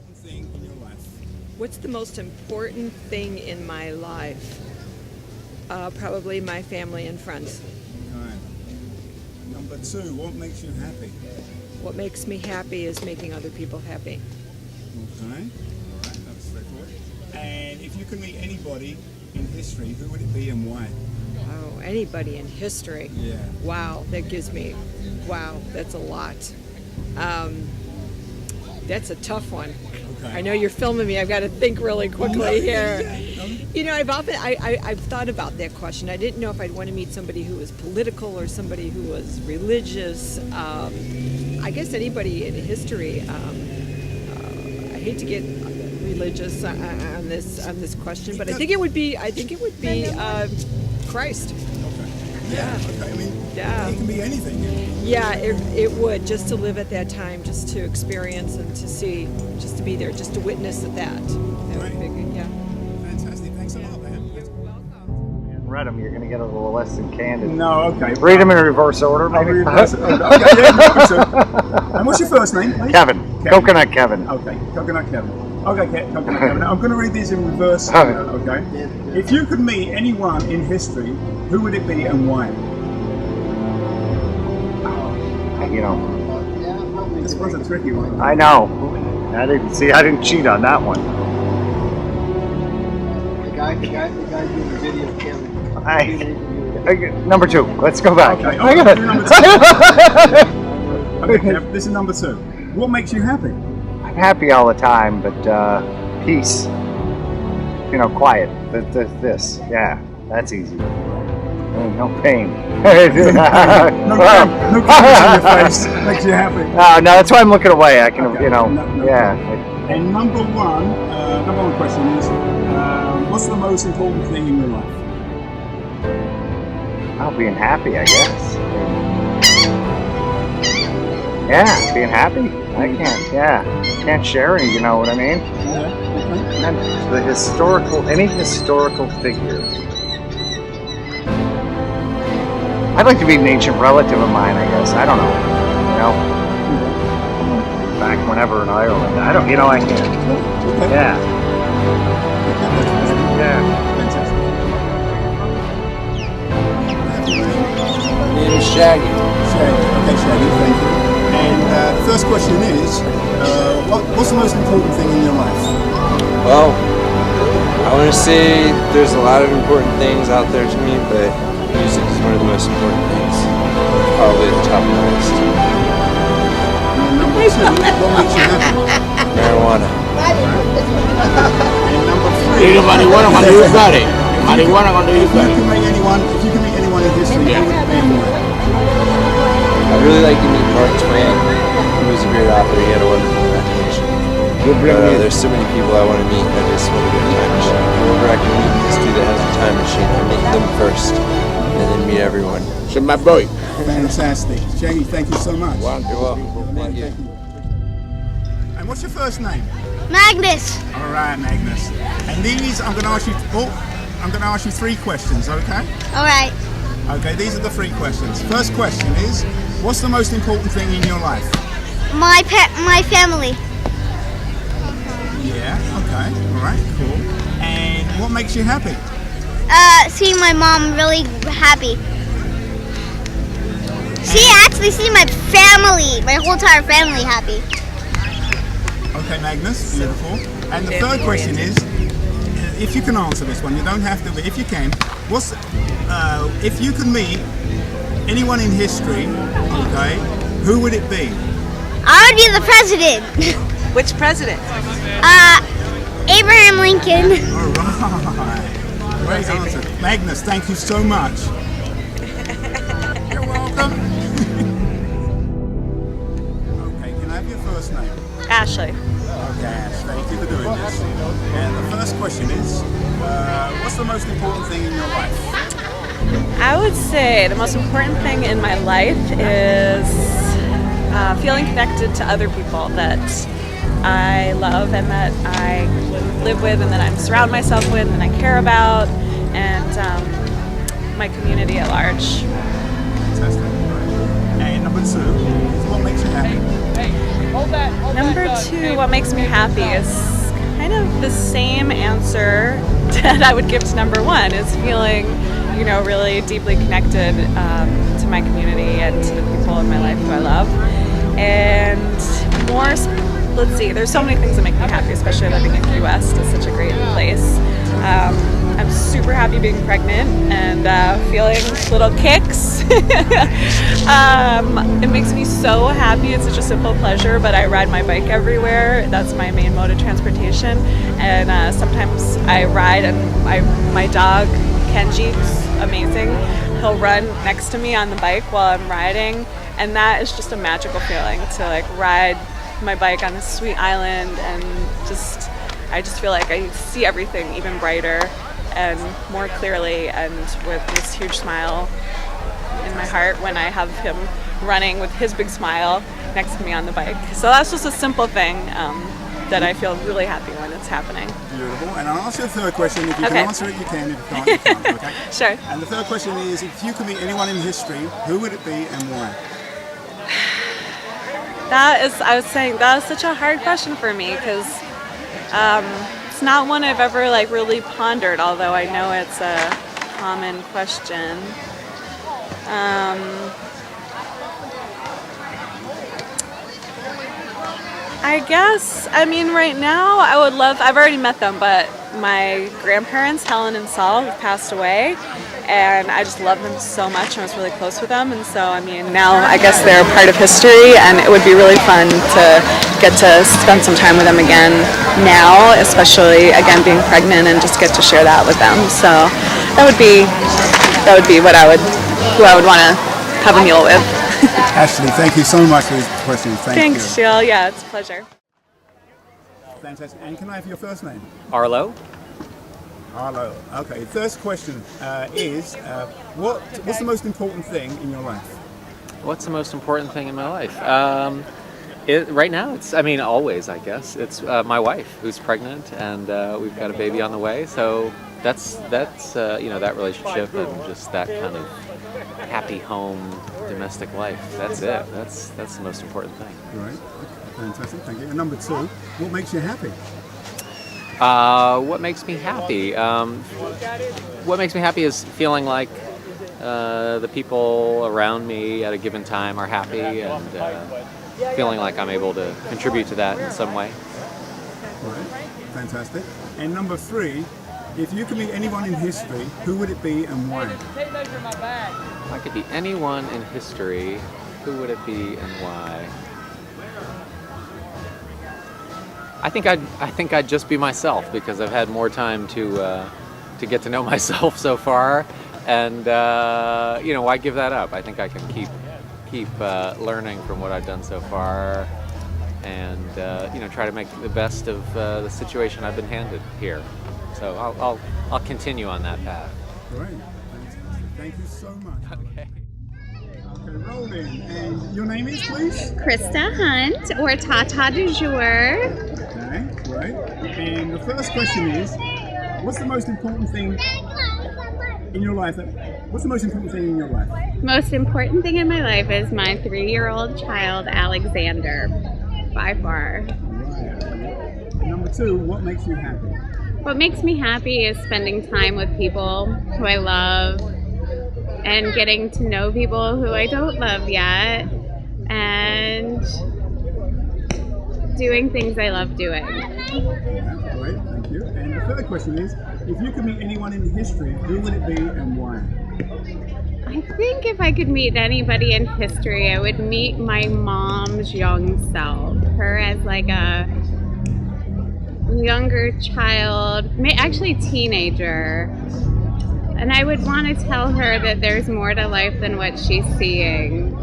important thing in your life? What's the most important thing in my life? Probably my family and friends. Okay. Number 2, what makes you happy? What makes me happy is making other people happy. Okay. All right, that's straightforward. And if you could meet anybody in history, who would it be and why? Oh, anybody in history. Yeah. Wow, that gives me, wow, that's a lot. That's a tough one. Okay. I know you're filming me. I've got to think really quickly here. Yeah. You know, I've thought about that question. I didn't know if I'd want to meet somebody who was political or somebody who was religious. I guess anybody in history. I hate to get religious on this question, but I think it would be Christ. Okay. Yeah. Okay. I mean, Yeah. it can be anything. Yeah, it would, just to live at that time, just to experience and to see, just to be there, just to witness that. That would be good, yeah. Fantastic. Thanks a lot, man. You're welcome. Read them, you're going to get a little less than candid. No, okay. Read them in reverse order, maybe. Okay, yeah, so, and what's your first name, please? Kevin. Coconut Kevin. Okay, Coconut Kevin. Okay, Coconut Kevin. Now, I'm going to read these in reverse. Okay. Okay. If you could meet anyone in history, who would it be and why? You know, This was a tricky one. I know. I didn't cheat on that one. The guy doing the video of Kevin. Number 2. Let's go back. Okay, I got it. number 2. Okay, Kev, this is number 2. What makes you happy? I'm happy all the time, but peace. You know, quiet. This. Yeah, that's easy. No pain. No colors in your face makes you happy. No, that's why I'm looking away. I can, Okay. you know, No. yeah. And number one question is, what's the most important thing in your life? Oh, being happy, I guess. Yeah, being happy. I can't share any, you know what I mean? Yeah. And any historical figure. I'd like to be an ancient relative of mine, I guess. I don't know. You know? Back whenever in Ireland. I can't. Yeah. Yeah. My name is Shaggy. Okay, Shaggy, thank you. And the first question is, what's the most important thing in your life? Well, I want to say there's a lot of important things out there to me, but music is one of the most important things. Probably at the top of the list. And number 2, what makes you happy? Marijuana. And number 3, Marijuana cuando you got it. Marijuana cuando you if got it. you could meet anyone in history, who would it be and why? I really like to meet Mark Twain. He was a great author. He had a wonderful imagination. There's so many people I want to meet. I just want to get a time machine. Whoever I can meet in history that has a time machine, I meet them first, and then meet everyone. So my boy. Fantastic. Shaggy, thank you so much. You're welcome. Thank you. And what's your first name? Magnus. All right, Magnus. And these, I'm going to ask you 3 questions, okay? All right. Okay, these are the 3 questions. First question is, what's the most important thing in your life? My family. Yeah, okay, all right, cool. And what makes you happy? Seeing my mom really happy. See my family, my whole entire family happy. Okay, Magnus, beautiful. And the third question is, if you can answer this one, you don't have to, but if you can, if you could meet anyone in history, okay, who would it be? I would be the president. Which president? Abraham Lincoln. All right. Great answer. Magnus, thank you so much. You're welcome. Okay, can I have your first name? Ashley. Okay, Ash, thank you for doing this. And the first question is, what's the most important thing in your life? I would say the most important thing in my life is feeling connected to other people that I love and that I live with and that I surround myself with and I care about, and my community at large. Fantastic. And number 2 is what makes you happy? Number 2, what makes me happy is kind of the same answer that I would give to number 1, is feeling, really deeply connected to my community and to the people in my life who I love. And let's see, there's so many things that make me happy, especially living in Key West. It's such a great place. I'm super happy being pregnant and feeling little kicks. It makes me so happy. It's such a simple pleasure, but I ride my bike everywhere. That's my main mode of transportation. And sometimes I ride, and my dog, Kenji, who's amazing, he'll run next to me on the bike while I'm riding. And that is just a magical feeling, to ride my bike on this sweet island, and I just feel like I see everything even brighter and more clearly, and with this huge smile in my heart when I have him running with his big smile next to me on the bike. So that's just a simple thing that I feel really happy when it's happening. Beautiful. And I'll ask you a third question. If you Okay. can answer it, you can. If you can't, you can't. Okay? Sure. And the third question is, if you could meet anyone in history, who would it be and why? I was saying, that is such a hard question for me, because it's not one I've ever really pondered, although I know it's a common question. I guess, right now I've already met them, but my grandparents, Helen and Saul, have passed away, and I just love them so much, and I was really close with them, and so, now I guess they're a part of history, and it would be really fun to get to spend some time with them again now, especially, again, being pregnant, and just get to share that with them. So that would be who I would want to have a meal with. Ashley, thank you so much for these questions. Thanks, Sheel. Yeah, it's a pleasure. Fantastic. And can I have your first name? Arlo? Arlo. Okay, first question is, what's the most important thing in your life? What's the most important thing in my life? Right now, it's, always, I guess. It's my wife who's pregnant, and we've got a baby on the way. So that's that relationship and just that kind of happy home, domestic life. That's it. That's the most important thing. Right. Fantastic. Thank you. And number 2, what makes you happy? What makes me happy? What makes me happy is feeling like the people around me at a given time are happy, and feeling like I'm able to contribute to that in some way. Right. Fantastic. And number 3, if you could meet anyone in history, who would it be and why? If I could be anyone in history, who would it be and why? I think I'd just be myself, because I've had more time to get to know myself so far, and why give that up? I think I can keep learning from what I've done so far, and try to make the best of the situation I've been handed here. So I'll continue on that path. Great. Fantastic. Thank you so much. Okay. Okay, rolling. And your name is, please? Krista Hunt, or Tata du jour. Okay, great. And the first question is, what's the most important thing in your life? What's the most important thing in your life? Most important thing in my life is my 3-year-old child, Alexander, by far. Right. Number 2, what makes you happy? What makes me happy is spending time with people who I love and getting to know people who I don't love yet, and doing things I love doing. Yeah, great, thank you. And the third question is, if you could meet anyone in history, who would it be and why? I think if I could meet anybody in history, I would meet my mom's young self. Her as a younger child, actually teenager. And I would want to tell her that there's more to life than what she's seeing,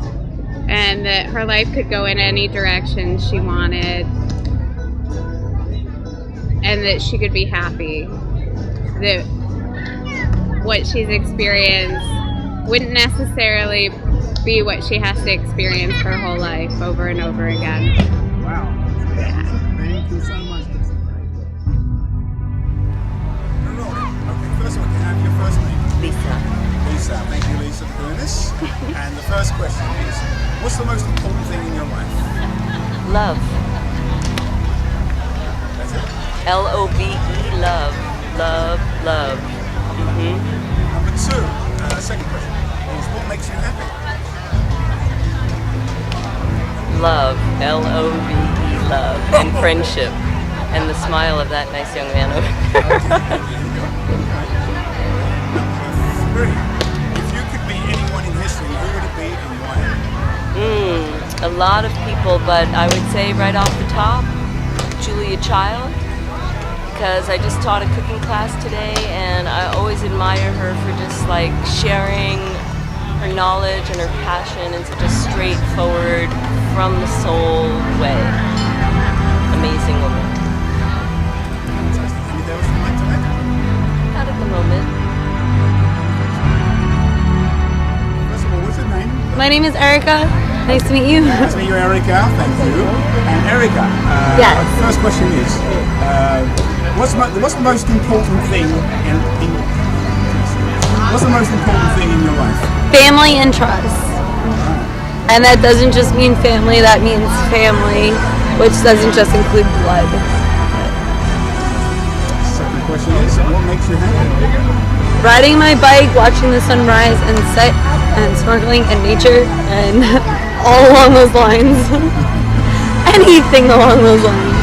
and that her life could go in any direction she wanted, and that she could be happy. That what she's experienced wouldn't necessarily be what she has to experience her whole life over and over again. Wow. Yeah. Thank you so much, Krista. Okay, first one, can I have your first name? Lisa. Thank you, Lisa, for doing this. And the first question is, what's the most important thing in your life? Love. That's it. Love. Love. Love. Love. Number two, second question is what makes you happy? Love. Love. Love. And friendship. And the smile of that nice young man over there. Number three, if you could be anyone in history, who would it be and why? A lot of people, but I would say right off the top, Julia Child, because I just taught a cooking class today and I always admire her for just like sharing her knowledge and her passion in such a straightforward, from the soul way. Amazing woman. Anything else you'd like to add? Not at the moment. First of all, what's your name? My name is Erica. Nice to meet you. Nice to meet you, Erica. Thank you. And Erica, Yes. first question is, what's the most important thing what's the most important thing in your life? Family and trust. And that doesn't just mean family, that means family, which doesn't just include blood. Second question is, what makes you happy? Riding my bike, watching the sunrise and set, and snorkeling in nature, and all along those lines. Anything along those lines.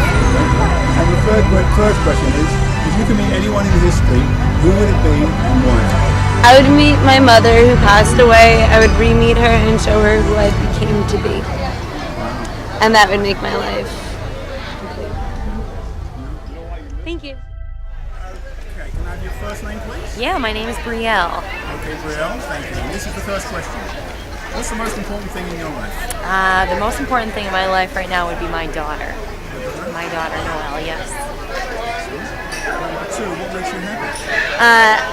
And the third question is, if you could meet anyone in history, who would it be and why? I would meet my mother who passed away. I would re-meet her and show her who I became to be. And that would make my life complete. Thank you. Okay, can I have your first name, please? Yeah, my name is Brielle. Okay, Brielle, thank you. And this is the first question. What's the most important thing in your life? The most important thing in my life right now would be my daughter. My daughter, Noelle, yes. Number two, what makes you happy?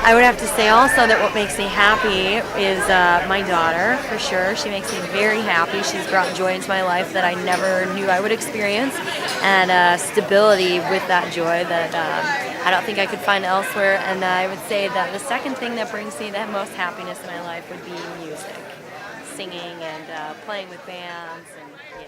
I would have to say also that what makes me happy is my daughter, for sure. She makes me very happy. She's brought joy into my life that I never knew I would experience, and stability with that joy that I don't think I could find elsewhere. And I would say that the second thing that brings me the most happiness in my life would be music, singing and playing with bands, and yeah.